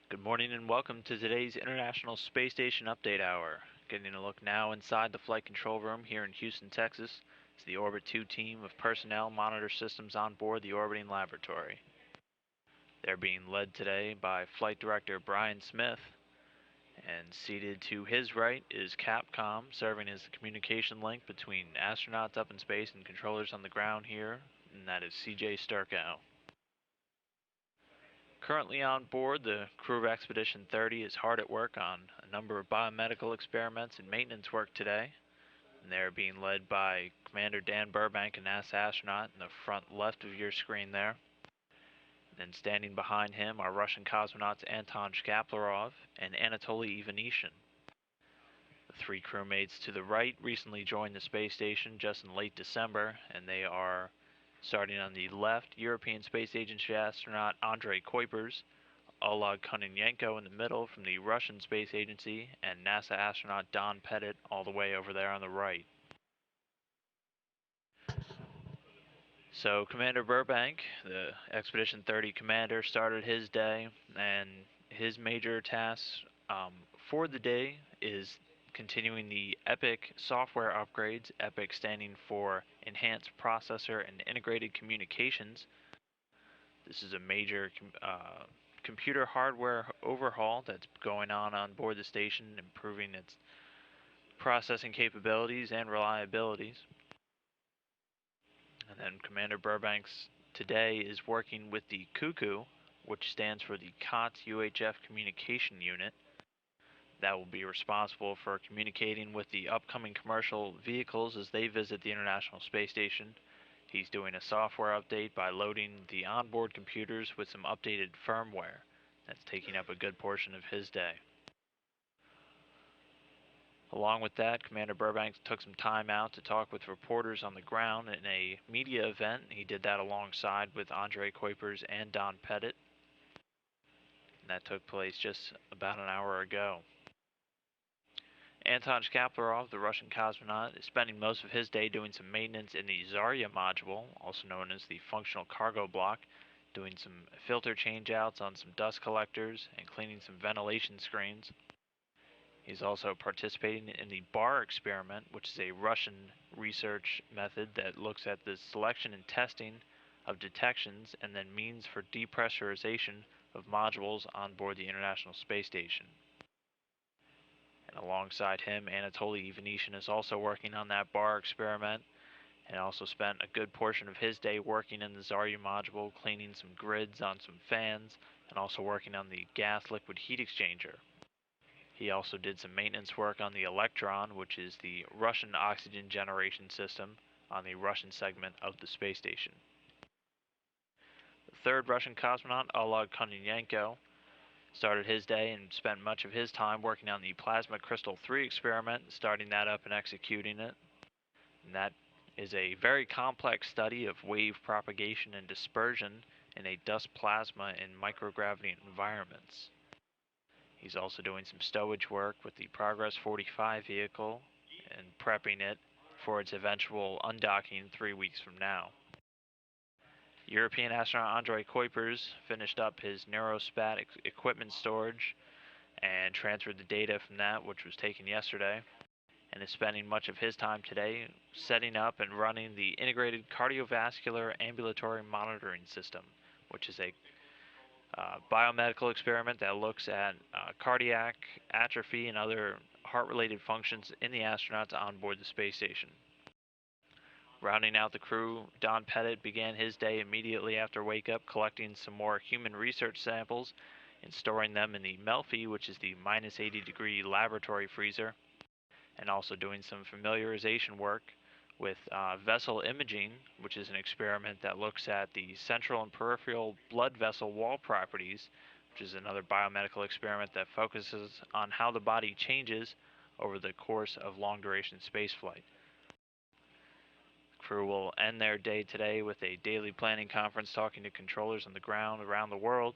Good morning and welcome to today's International Space Station Update Hour. Getting a look now inside the flight control room here in Houston, Texas. It's the Orbit 2 team of personnel monitor systems on board the orbiting laboratory. They're being led today by Flight Director Brian Smith, and seated to his right is Capcom, serving as the communication link between astronauts up in space and controllers on the ground here, and that is CJ Sturkow. Currently on board, the crew of Expedition 30 is hard at work on a number of biomedical experiments and maintenance work today, and they're being led by Commander Dan Burbank, a NASA astronaut, in the front left of your screen there. And then standing behind him are Russian cosmonauts Anton Shkaplerov and Anatoly Ivanishin. The three crewmates to the right recently joined the space station just in late December, and they are, starting on the left, European Space Agency astronaut Andrei Kuipers, Oleg Kononenko in the middle from the Russian Space Agency, and NASA astronaut Don Pettit all the way over there on the right. So Commander Burbank, the Expedition 30 commander, started his day, and his major task for the day is continuing the EPIC software upgrades, EPIC standing for Enhanced Processor and Integrated Communications. This is a major computer hardware overhaul that's going on board the station, improving its processing capabilities and reliabilities. And then Commander Burbanks today is working with the Cuckoo, which stands for the COTS UHF Communication Unit. That will be responsible for communicating with the upcoming commercial vehicles as they visit the International Space Station. He's doing a software update by loading the onboard computers with some updated firmware. That's taking up a good portion of his day. Along with that, Commander Burbanks took some time out to talk with reporters on the ground in a media event. He did that alongside with Andrei Kuipers and Don Pettit. And that took place just about an hour ago. Anton Shkaplerov, the Russian cosmonaut, is spending most of his day doing some maintenance in the Zarya module, also known as the functional cargo block, doing some filter changeouts on some dust collectors and cleaning some ventilation screens. He's also participating in the BAR experiment, which is a Russian research method that looks at the selection and testing of detections and then means for depressurization of modules on board the International Space Station. And alongside him, Anatoly Ivanishin is also working on that BAR experiment, and also spent a good portion of his day working in the Zarya module, cleaning some grids on some fans, and also working on the gas-liquid heat exchanger. He also did some maintenance work on the Electron, which is the Russian oxygen generation system on the Russian segment of the space station. The third Russian cosmonaut, Oleg Kononenko, started his day and spent much of his time working on the Plasma Crystal 3 experiment, starting that up and executing it. And that is a very complex study of wave propagation and dispersion in a dust plasma in microgravity environments. He's also doing some stowage work with the Progress 45 vehicle and prepping it for its eventual undocking 3 weeks from now. European astronaut Andrei Kuipers finished up his Neurospat equipment storage and transferred the data from that, which was taken yesterday, and is spending much of his time today setting up and running the Integrated Cardiovascular Ambulatory Monitoring System, which is a biomedical experiment that looks at cardiac atrophy and other heart-related functions in the astronauts on board the space station. Rounding out the crew, Don Pettit began his day immediately after wake-up collecting some more human research samples and storing them in the Melfi, which is the minus 80-degree laboratory freezer, and also doing some familiarization work with vessel imaging, which is an experiment that looks at the central and peripheral blood vessel wall properties, which is another biomedical experiment that focuses on how the body changes over the course of long-duration spaceflight. Crew will end their day today with a daily planning conference talking to controllers on the ground around the world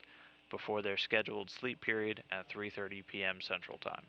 before their scheduled sleep period at 3:30 p.m. Central Time.